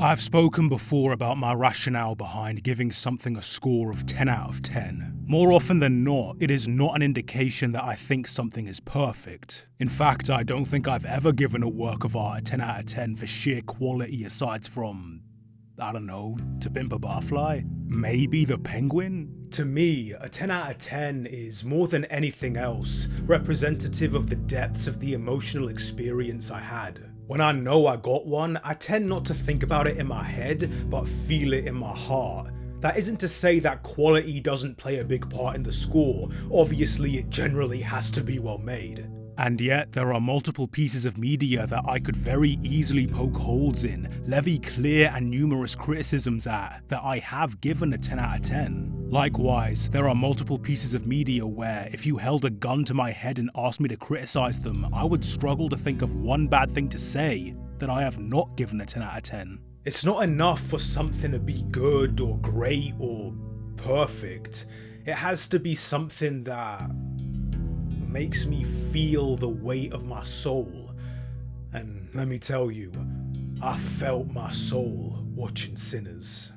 I've spoken before about my rationale behind giving something a score of 10 out of 10. More often than not, it is not an indication that I think something is perfect. In fact, I don't think I've ever given a work of art a 10 out of 10 for sheer quality aside from, I don't know, To Pimp a Butterfly? Maybe The Penguin? To me, a 10 out of 10 is more than anything else representative of the depths of the emotional experience I had. When I know I got one, I tend not to think about it in my head, but feel it in my heart. That isn't to say that quality doesn't play a big part in the score, obviously it generally has to be well made. And yet, there are multiple pieces of media that I could very easily poke holes in, levy clear and numerous criticisms at, that I have given a 10 out of 10. Likewise, there are multiple pieces of media where, if you held a gun to my head and asked me to criticize them, I would struggle to think of one bad thing to say that I have not given a 10 out of 10. It's not enough for something to be good or great or perfect. It has to be something that makes me feel the weight of my soul. And let me tell you, I felt my soul watching Sinners.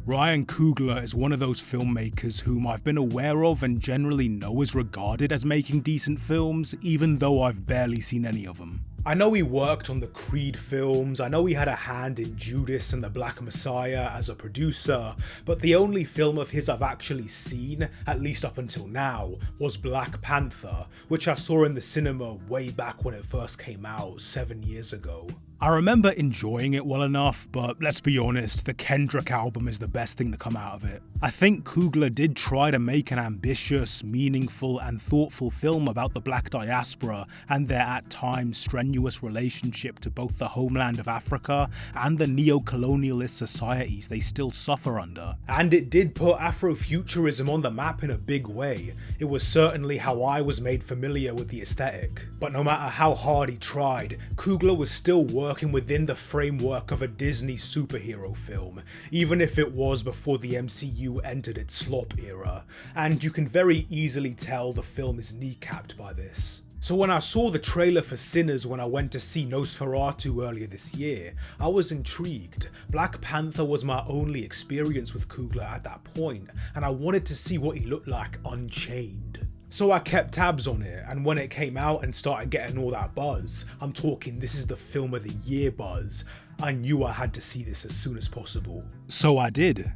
Ryan Cooglar is one of those filmmakers whom I've been aware of and generally know is regarded as making decent films, even though I've barely seen any of them. I know he worked on the Creed films, I know he had a hand in Judas and the Black Messiah as a producer, but the only film of his I've actually seen, at least up until now, was Black Panther, which I saw in the cinema way back when it first came out 7 years ago. I remember enjoying it well enough, but let's be honest, the Kendrick album is the best thing to come out of it. I think Cooglar did try to make an ambitious, meaningful, and thoughtful film about the black diaspora and their at times strenuous relationship to both the homeland of Africa and the neo-colonialist societies they still suffer under. And it did put Afrofuturism on the map in a big way. It was certainly how I was made familiar with the aesthetic. But no matter how hard he tried, Cooglar was still working within the framework of a Disney superhero film, even if it was before the MCU entered its slop era, and you can very easily tell the film is kneecapped by this. So when I saw the trailer for Sinners when I went to see Nosferatu earlier this year, I was intrigued. Black Panther was my only experience with Cooglar at that point, and I wanted to see what he looked like unchained. So I kept tabs on it, and when it came out and started getting all that buzz, I'm talking this is the film of the year buzz, I knew I had to see this as soon as possible. So I did.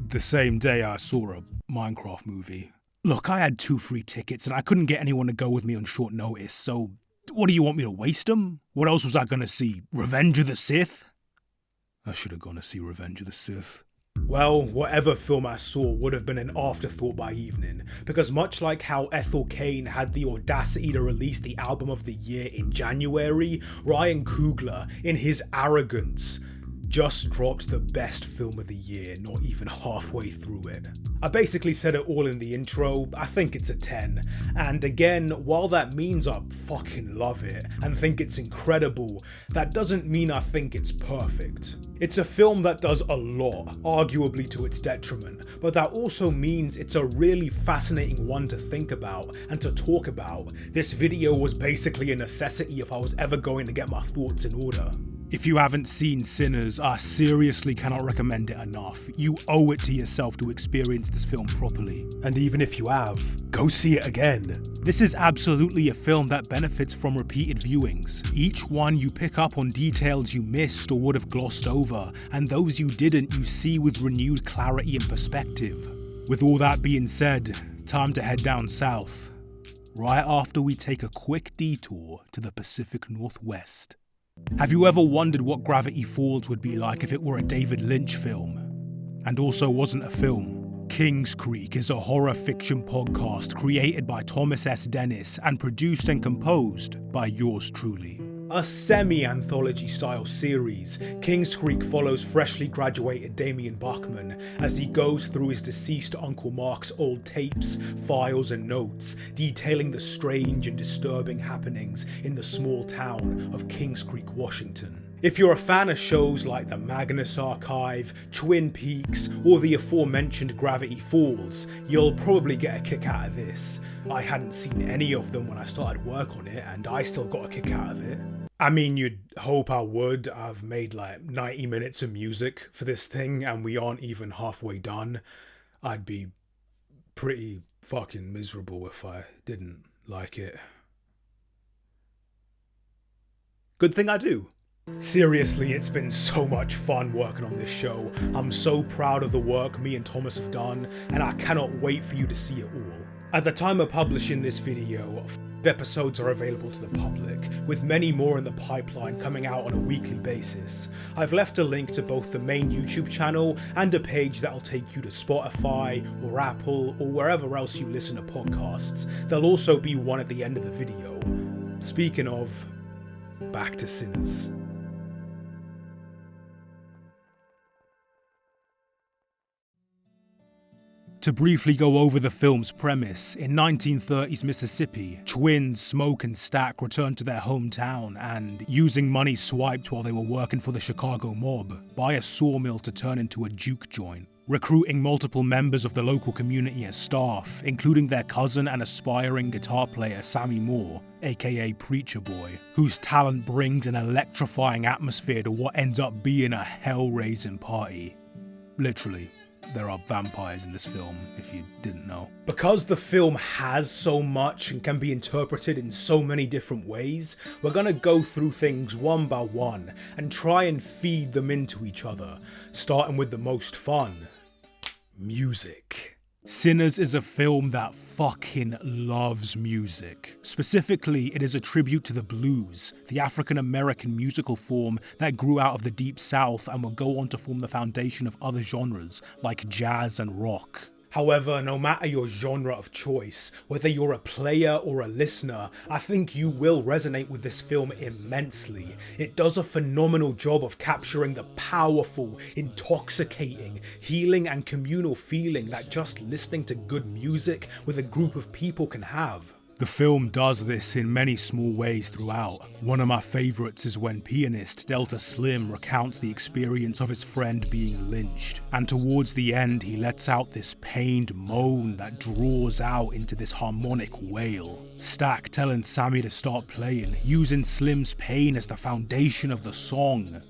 The same day I saw a Minecraft movie. Look, I had 2 free tickets and I couldn't get anyone to go with me on short notice, so what do you want me to waste them? What else was I gonna see? Revenge of the Sith? I should have gone to see Revenge of the Sith. Well, whatever film I saw would have been an afterthought by evening, because much like how Ethel Cain had the audacity to release the album of the year in January, Ryan Cooglar, in his arrogance, just dropped the best film of the year not even halfway through it. I basically said it all in the intro, I think it's a 10, and again, while that means I fucking love it and think it's incredible, that doesn't mean I think it's perfect. It's a film that does a lot, arguably to its detriment, but that also means it's a really fascinating one to think about and to talk about. This video was basically a necessity if I was ever going to get my thoughts in order. If you haven't seen Sinners, I seriously cannot recommend it enough. You owe it to yourself to experience this film properly. And even if you have, go see it again. This is absolutely a film that benefits from repeated viewings. Each one you pick up on details you missed or would have glossed over, and those you didn't you see with renewed clarity and perspective. With all that being said, time to head down south, right after we take a quick detour to the Pacific Northwest. Have you ever wondered what Gravity Falls would be like if it were a David Lynch film? And also wasn't a film? Kingscreek is a horror fiction podcast created by Thomas S. Dennis and produced and composed by yours truly. A semi-anthology style series, Kingscreek follows freshly graduated Damien Bachman as he goes through his deceased Uncle Mark's old tapes, files and notes, detailing the strange and disturbing happenings in the small town of Kingscreek, Washington. If you're a fan of shows like the Magnus Archive, Twin Peaks, or the aforementioned Gravity Falls, you'll probably get a kick out of this. I hadn't seen any of them when I started work on it, and I still got a kick out of it. I mean, you'd hope I would. I've made like 90 minutes of music for this thing, and we aren't even halfway done. I'd be pretty fucking miserable if I didn't like it. Good thing I do. Seriously, it's been so much fun working on this show. I'm so proud of the work me and Thomas have done, and I cannot wait for you to see it all. At the time of publishing this video, 5 episodes are available to the public, with many more in the pipeline coming out on a weekly basis. I've left a link to both the main YouTube channel and a page that'll take you to Spotify or Apple or wherever else you listen to podcasts. There'll also be one at the end of the video. Speaking of, back to Sinners. To briefly go over the film's premise, in 1930s Mississippi, twins Smoke and Stack returned to their hometown and, using money swiped while they were working for the Chicago mob, buy a sawmill to turn into a juke joint, recruiting multiple members of the local community as staff, including their cousin and aspiring guitar player Sammy Moore, aka Preacher Boy, whose talent brings an electrifying atmosphere to what ends up being a hell-raising party. Literally. There are vampires in this film, if you didn't know. Because the film has so much and can be interpreted in so many different ways, we're gonna go through things one by one and try and feed them into each other, starting with the most fun: music. Sinners is a film that fucking loves music. Specifically, it is a tribute to the blues, the African-American musical form that grew out of the Deep South and would go on to form the foundation of other genres like jazz and rock. However, no matter your genre of choice, whether you're a player or a listener, I think you will resonate with this film immensely. It does a phenomenal job of capturing the powerful, intoxicating, healing and communal feeling that just listening to good music with a group of people can have. The film does this in many small ways throughout. One of my favourites is when pianist Delta Slim recounts the experience of his friend being lynched, and towards the end he lets out this pained moan that draws out into this harmonic wail. Stack telling Sammy to start playing, using Slim's pain as the foundation of the song.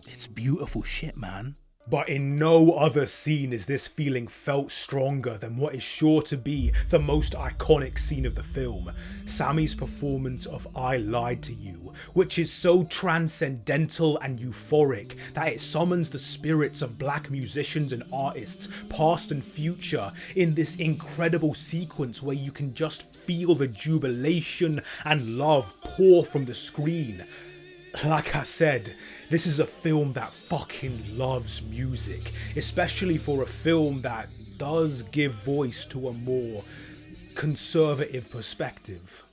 It's beautiful shit, man. But in no other scene is this feeling felt stronger than what is sure to be the most iconic scene of the film, Sammy's performance of I Lied to You, which is so transcendental and euphoric that it summons the spirits of black musicians and artists, past and future, in this incredible sequence where you can just feel the jubilation and love pour from the screen. Like I said, this is a film that fucking loves music, especially for a film that does give voice to a more conservative perspective.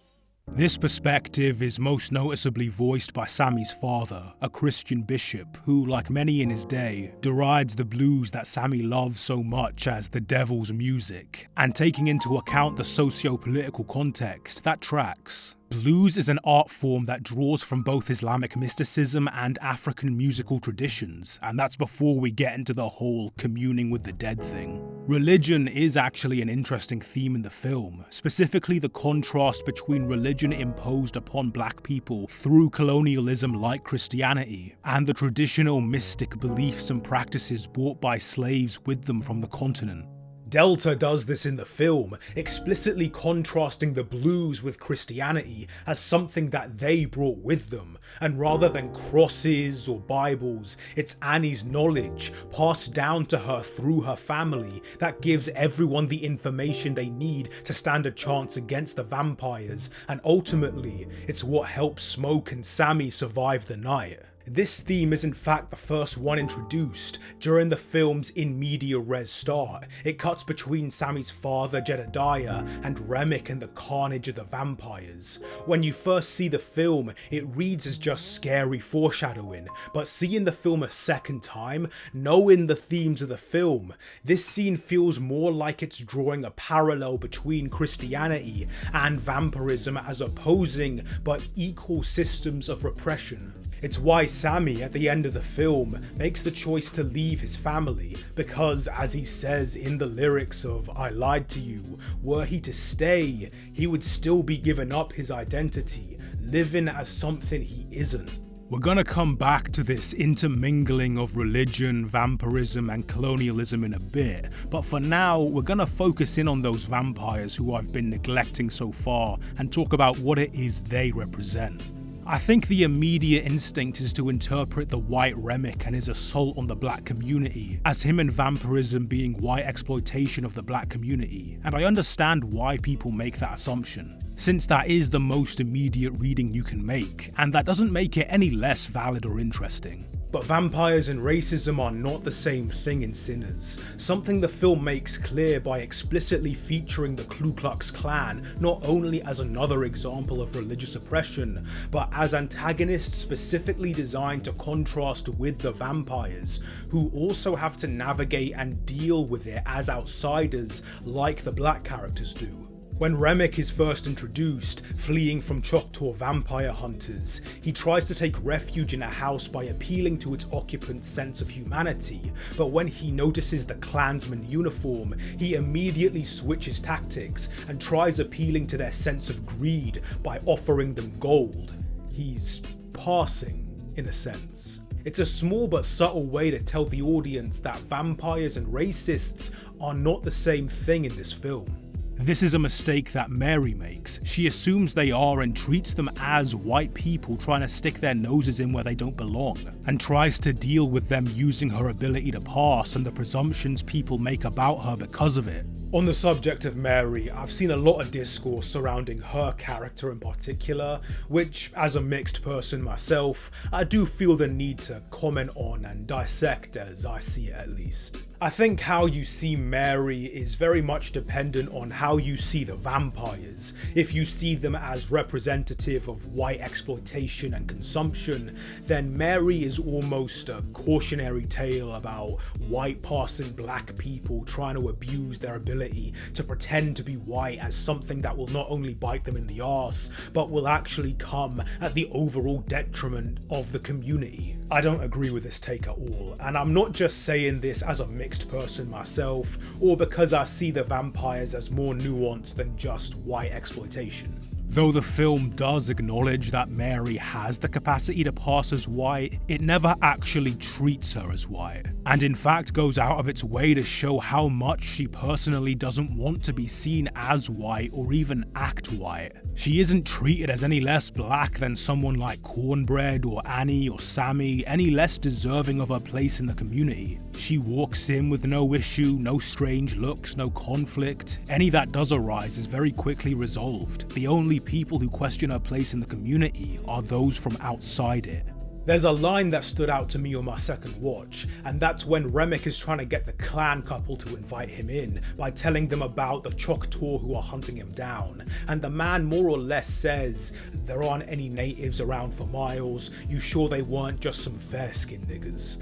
This perspective is most noticeably voiced by Sammy's father, a Christian bishop who, like many in his day, derides the blues that Sammy loves so much as the devil's music, and taking into account the socio-political context, that tracks. Blues is an art form that draws from both Islamic mysticism and African musical traditions, and that's before we get into the whole communing with the dead thing. Religion is actually an interesting theme in the film, specifically the contrast between religion imposed upon black people through colonialism like Christianity, and the traditional mystic beliefs and practices brought by slaves with them from the continent. Delta does this in the film, explicitly contrasting the blues with Christianity as something that they brought with them, and rather than crosses or Bibles, it's Annie's knowledge, passed down to her through her family, that gives everyone the information they need to stand a chance against the vampires, and ultimately, it's what helps Smoke and Sammy survive the night. This theme is in fact the first one introduced during the film's in media res start. It cuts between Sammy's father Jedediah and Remick and the carnage of the vampires. When you first see the film, it reads as just scary foreshadowing, but seeing the film a second time, knowing the themes of the film, this scene feels more like it's drawing a parallel between Christianity and vampirism as opposing but equal systems of repression. It's why Sammy, at the end of the film, makes the choice to leave his family, because, as he says in the lyrics of I Lied to You, were he to stay, he would still be giving up his identity, living as something he isn't. We're gonna come back to this intermingling of religion, vampirism, and colonialism in a bit, but for now, we're gonna focus in on those vampires who I've been neglecting so far and talk about what it is they represent. I think the immediate instinct is to interpret the white Remick and his assault on the black community as him and vampirism being white exploitation of the black community, and I understand why people make that assumption, since that is the most immediate reading you can make, and that doesn't make it any less valid or interesting. But vampires and racism are not the same thing in Sinners, something the film makes clear by explicitly featuring the Ku Klux Klan not only as another example of religious oppression, but as antagonists specifically designed to contrast with the vampires, who also have to navigate and deal with it as outsiders like the black characters do. When Remick is first introduced, fleeing from Choctaw vampire hunters, he tries to take refuge in a house by appealing to its occupant's sense of humanity, but when he notices the Klansman uniform, he immediately switches tactics and tries appealing to their sense of greed by offering them gold. He's passing, in a sense. It's a small but subtle way to tell the audience that vampires and racists are not the same thing in this film. This is a mistake that Mary makes. She assumes they are and treats them as white people trying to stick their noses in where they don't belong, and tries to deal with them using her ability to pass and the presumptions people make about her because of it. On the subject of Mary, I've seen a lot of discourse surrounding her character in particular, which, as a mixed person myself, I do feel the need to comment on and dissect as I see it at least. I think how you see Mary is very much dependent on how you see the vampires. If you see them as representative of white exploitation and consumption, then Mary is almost a cautionary tale about white passing black people trying to abuse their ability to pretend to be white as something that will not only bite them in the arse, but will actually come at the overall detriment of the community. I don't agree with this take at all, and I'm not just saying this as a mixed person myself, or because I see the vampires as more nuanced than just white exploitation. Though the film does acknowledge that Mary has the capacity to pass as white, it never actually treats her as white, and in fact goes out of its way to show how much she personally doesn't want to be seen as white or even act white. She isn't treated as any less black than someone like Cornbread or Annie or Sammy, any less deserving of her place in the community. She walks in with no issue, no strange looks, no conflict. Any that does arise is very quickly resolved. The only people who question her place in the community are those from outside it. There's a line that stood out to me on my second watch, and that's when Remick is trying to get the clan couple to invite him in by telling them about the Choctaw who are hunting him down, and the man more or less says, "There aren't any natives around for miles, you sure they weren't just some fair-skinned niggers?"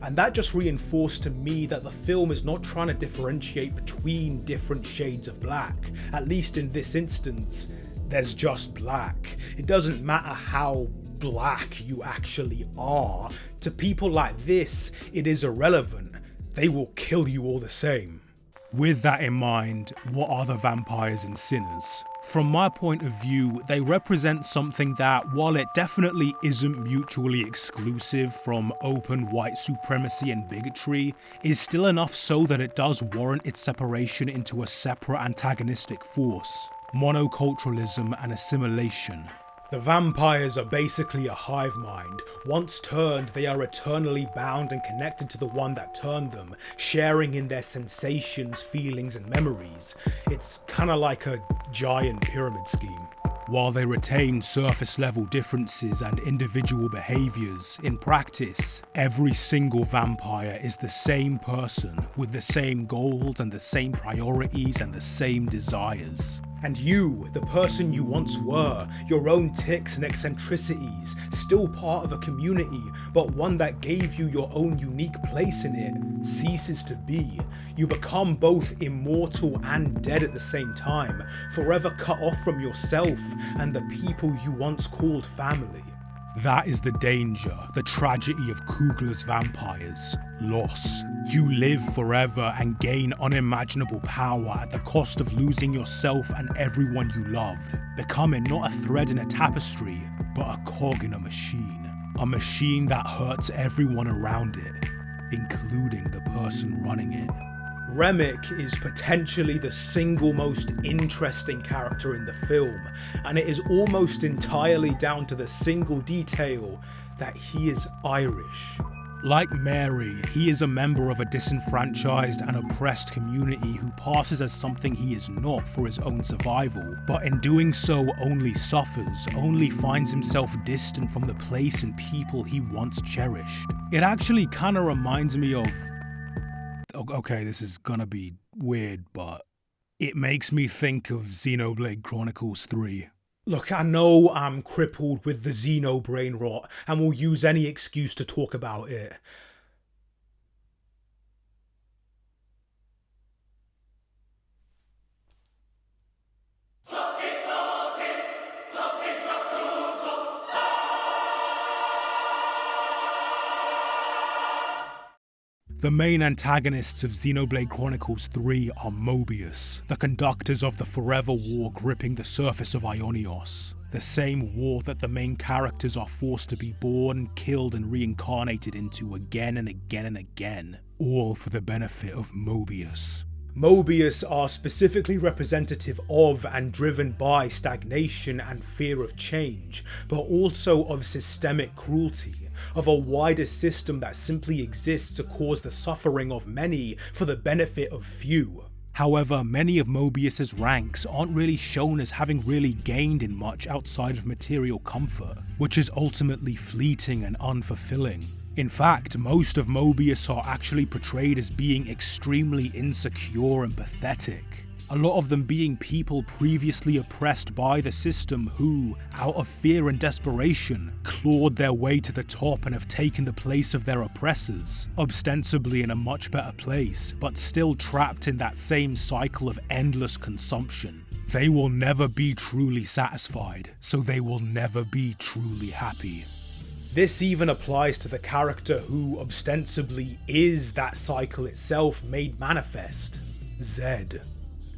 And that just reinforced to me that the film is not trying to differentiate between different shades of black. At least in this instance, there's just black. It doesn't matter how black you actually are. To people like this, it is irrelevant. They will kill you all the same. With that in mind, what are the vampires and sinners? From my point of view, they represent something that, while it definitely isn't mutually exclusive from open white supremacy and bigotry, is still enough so that it does warrant its separation into a separate antagonistic force: monoculturalism and assimilation. The vampires are basically a hive mind. Once turned, they are eternally bound and connected to the one that turned them, sharing in their sensations, feelings, and memories. It's kinda like a giant pyramid scheme. While they retain surface level differences and individual behaviours, in practice, every single vampire is the same person with the same goals and the same priorities and the same desires. And you, the person you once were, your own tics and eccentricities, still part of a community, but one that gave you your own unique place in it, ceases to be. You become both immortal and dead at the same time, forever cut off from yourself and the people you once called family. That is the danger, the tragedy of Cooglar's vampires. Loss. You live forever and gain unimaginable power at the cost of losing yourself and everyone you loved, becoming not a thread in a tapestry, but a cog in a machine. A machine that hurts everyone around it, including the person running it. Remick is potentially the single most interesting character in the film, and it is almost entirely down to the single detail that he is Irish. Like Mary, he is a member of a disenfranchised and oppressed community who passes as something he is not for his own survival, but in doing so only suffers, only finds himself distant from the place and people he once cherished. It actually kinda reminds me of... Okay, this is gonna be weird, but it makes me think of Xenoblade Chronicles 3. Look, I know I'm crippled with the Xeno brain rot and will use any excuse to talk about it. The main antagonists of Xenoblade Chronicles 3 are Moebius, the conductors of the forever war gripping the surface of Ionios. The same war that the main characters are forced to be born, killed and reincarnated into again and again and again, all for the benefit of Moebius. Moebius are specifically representative of and driven by stagnation and fear of change, but also of systemic cruelty, of a wider system that simply exists to cause the suffering of many for the benefit of few. However, many of Moebius's ranks aren't really shown as having really gained in much outside of material comfort, which is ultimately fleeting and unfulfilling. In fact, most of Moebius are actually portrayed as being extremely insecure and pathetic. A lot of them being people previously oppressed by the system who, out of fear and desperation, clawed their way to the top and have taken the place of their oppressors, ostensibly in a much better place, but still trapped in that same cycle of endless consumption. They will never be truly satisfied, so they will never be truly happy. This even applies to the character who ostensibly is that cycle itself made manifest, Zed.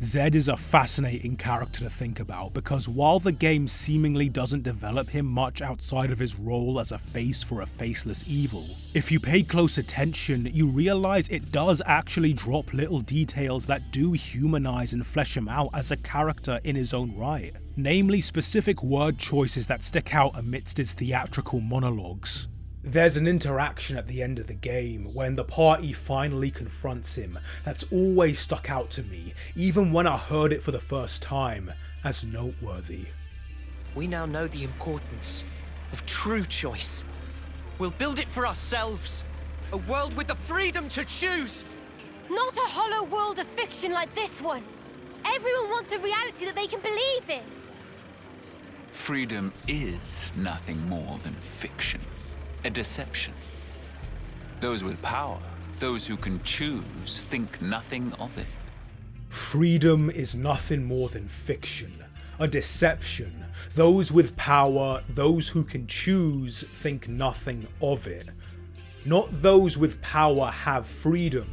Zed is a fascinating character to think about because while the game seemingly doesn't develop him much outside of his role as a face for a faceless evil, if you pay close attention, you realize it does actually drop little details that do humanize and flesh him out as a character in his own right. Namely specific word choices that stick out amidst his theatrical monologues. There's an interaction at the end of the game when the party finally confronts him that's always stuck out to me, even when I heard it for the first time, as noteworthy. We now know the importance of true choice. We'll build it for ourselves. A world with the freedom to choose. Not a hollow world of fiction like this one. Everyone wants a reality that they can believe in. Freedom is nothing more than fiction. A deception. Those with power, those who can choose, think nothing of it. Freedom is nothing more than fiction. A deception. Those with power, those who can choose, think nothing of it. Not those with power have freedom,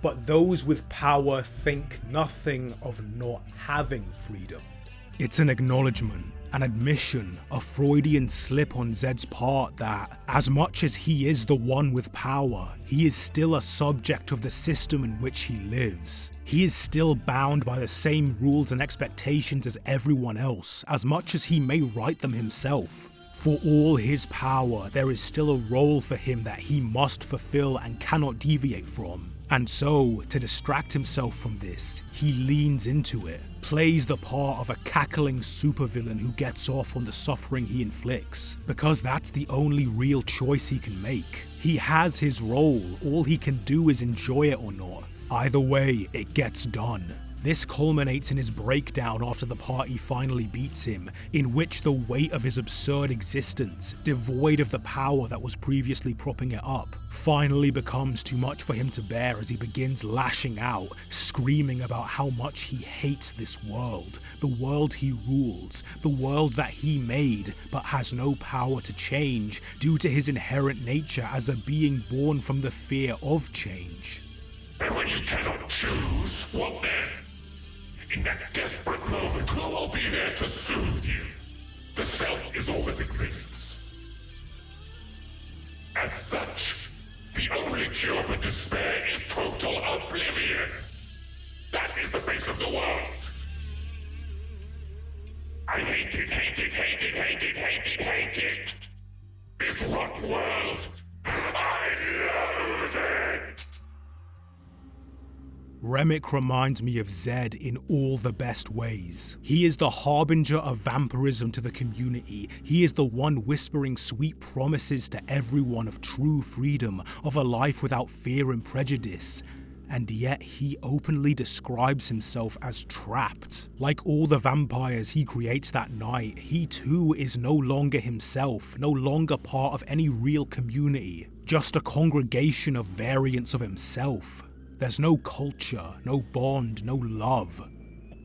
but those with power think nothing of not having freedom. It's an acknowledgement, an admission, a Freudian slip on Zed's part that, as much as he is the one with power, he is still a subject of the system in which he lives. He is still bound by the same rules and expectations as everyone else, as much as he may write them himself. For all his power, there is still a role for him that he must fulfill and cannot deviate from. And so, to distract himself from this, he leans into it, plays the part of a cackling supervillain who gets off on the suffering he inflicts, because that's the only real choice he can make. He has his role, all he can do is enjoy it or not. Either way, it gets done. This culminates in his breakdown after the party finally beats him, in which the weight of his absurd existence, devoid of the power that was previously propping it up, finally becomes too much for him to bear as he begins lashing out, screaming about how much he hates this world, the world he rules, the world that he made but has no power to change due to his inherent nature as a being born from the fear of change. And when you cannot choose, what then? In that desperate moment, who will be there to soothe you? The self is all that exists. As such, the only cure for despair is total oblivion. That is the face of the world. I hate it, hate it, hate it, hate it, hate it, hate it. This rotten world. I loathe it. Remick reminds me of Zed in all the best ways. He is the harbinger of vampirism to the community. He is the one whispering sweet promises to everyone of true freedom, of a life without fear and prejudice. And yet he openly describes himself as trapped. Like all the vampires he creates that night, he too is no longer himself, no longer part of any real community, just a congregation of variants of himself. There's no culture, no bond, no love,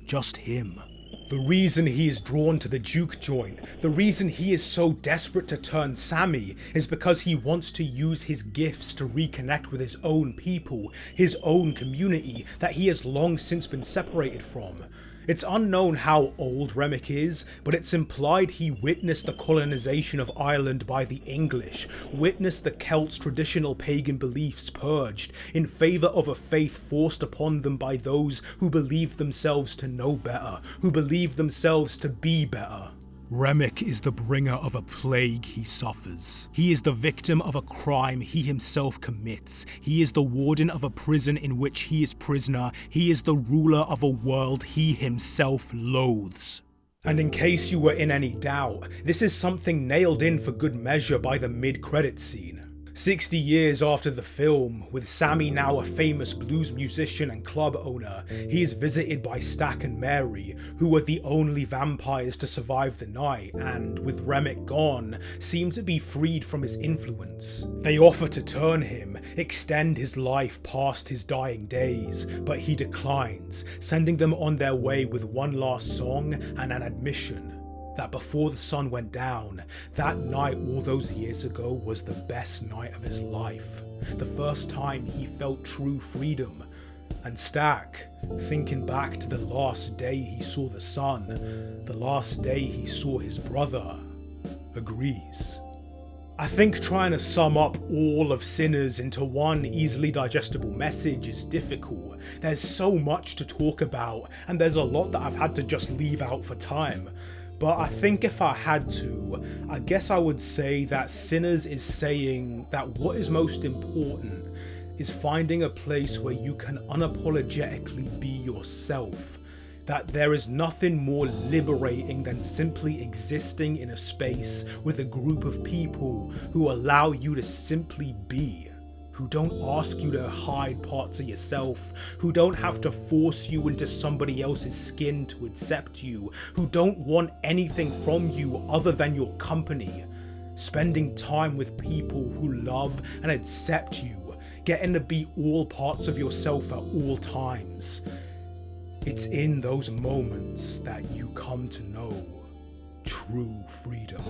just him. The reason he is drawn to the juke joint, the reason he is so desperate to turn Sammy, is because he wants to use his gifts to reconnect with his own people, his own community that he has long since been separated from. It's unknown how old Remick is, but it's implied he witnessed the colonization of Ireland by the English, witnessed the Celts' traditional pagan beliefs purged, in favour of a faith forced upon them by those who believed themselves to know better, who believed themselves to be better. Remick is the bringer of a plague he suffers. He is the victim of a crime he himself commits. He is the warden of a prison in which he is prisoner. He is the ruler of a world he himself loathes. And in case you were in any doubt, this is something nailed in for good measure by the mid-credits scene. 60 years after the film, with Sammy now a famous blues musician and club owner, he is visited by Stack and Mary, who were the only vampires to survive the night and, with Remick gone, seem to be freed from his influence. They offer to turn him, extend his life past his dying days, but he declines, sending them on their way with one last song and an admission that before the sun went down, that night all those years ago was the best night of his life. The first time he felt true freedom. And Stack, thinking back to the last day he saw the sun, the last day he saw his brother, agrees. I think trying to sum up all of Sinners into one easily digestible message is difficult. There's so much to talk about, and there's a lot that I've had to just leave out for time. But I think if I had to, I guess I would say that Sinners is saying that what is most important is finding a place where you can unapologetically be yourself. That there is nothing more liberating than simply existing in a space with a group of people who allow you to simply be. Who don't ask you to hide parts of yourself, who don't have to force you into somebody else's skin to accept you, who don't want anything from you other than your company. Spending time with people who love and accept you, getting to be all parts of yourself at all times. It's in those moments that you come to know true freedom.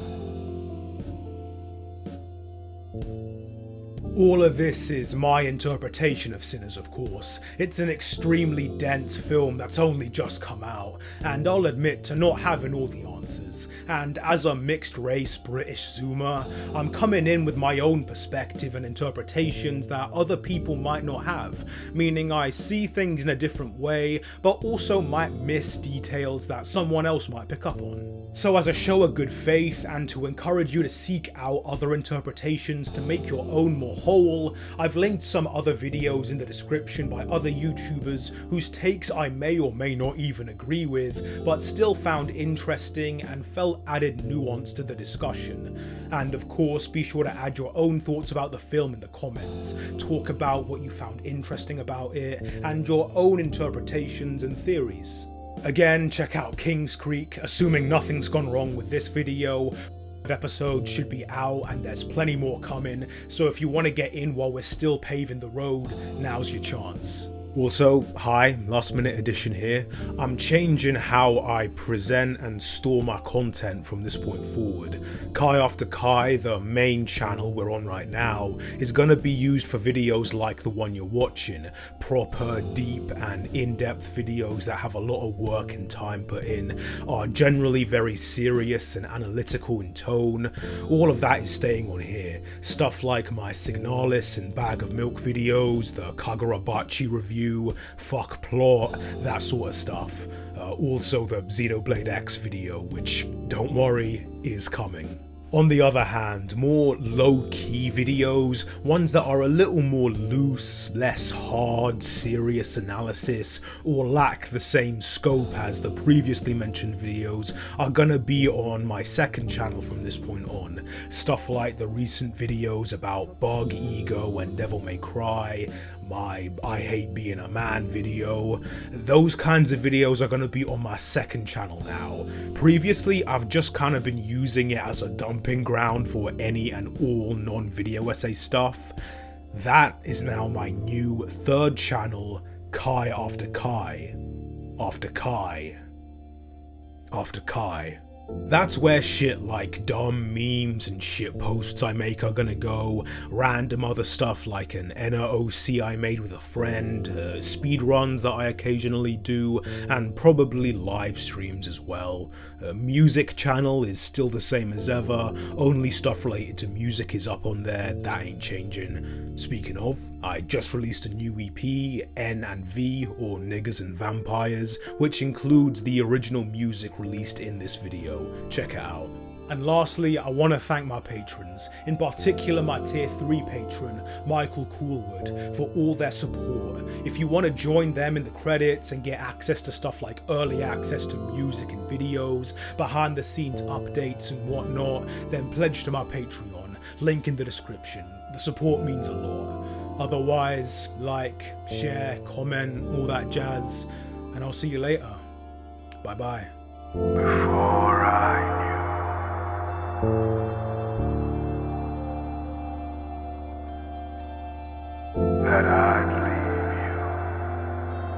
All of this is my interpretation of Sinners, of course. It's an extremely dense film that's only just come out, and I'll admit to not having all the answers. And as a mixed-race British Zoomer, I'm coming in with my own perspective and interpretations that other people might not have, meaning I see things in a different way, but also might miss details that someone else might pick up on. So as a show of good faith, and to encourage you to seek out other interpretations to make your own more whole, I've linked some other videos in the description by other YouTubers whose takes I may or may not even agree with, but still found interesting interesting and felt added nuance to the discussion. And of course, be sure to add your own thoughts about the film in the comments, talk about what you found interesting about it, and your own interpretations and theories. Again, check out Kingscreek, assuming nothing's gone wrong with this video. Episodes should be out and there's plenty more coming, so if you want to get in while we're still paving the road, now's your chance. Also, hi, last minute edition here. I'm changing how I present and store my content from this point forward. Kai After Kai, the main channel we're on right now, is gonna be used for videos like the one you're watching. Proper, deep and in-depth videos that have a lot of work and time put in, are generally very serious and analytical in tone. All of that is staying on here. Stuff like my SIGNALIS and Bag of Milk videos, the Kagurabachi review, fuck plot, that sort of stuff. Also the Xenoblade X video, which, don't worry, is coming. On the other hand, more low-key videos, ones that are a little more loose, less hard, serious analysis, or lack the same scope as the previously mentioned videos, are gonna be on my second channel from this point on. Stuff like the recent videos about Bug, Ego, and Devil May Cry, my I Hate Being a Man video. Those kinds of videos are going to be on my second channel now. Previously, I've just kind of been using it as a dumping ground for any and all non-video essay stuff. That is now my new third channel, Kai After Kai. After Kai. After Kai. That's where shit like dumb memes and shit posts I make are gonna go, random other stuff like an NOC I made with a friend, speedruns that I occasionally do, and probably live streams as well. Music channel is still the same as ever, only stuff related to music is up on there, that ain't changing. Speaking of, I just released a new EP, N and V, or Niggas and Vampires, which includes the original music released in this video. Check it out. And lastly, I want to thank my patrons, in particular my tier 3 patron, Michael Coolwood, for all their support. If you want to join them in the credits and get access to stuff like early access to music and videos, behind the scenes updates and whatnot, then pledge to my Patreon, link in the description. The support means a lot. Otherwise, like, share, comment, all that jazz, and I'll see you later. Bye bye. Before I knew that I'd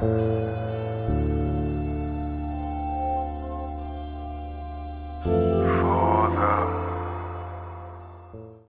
leave you.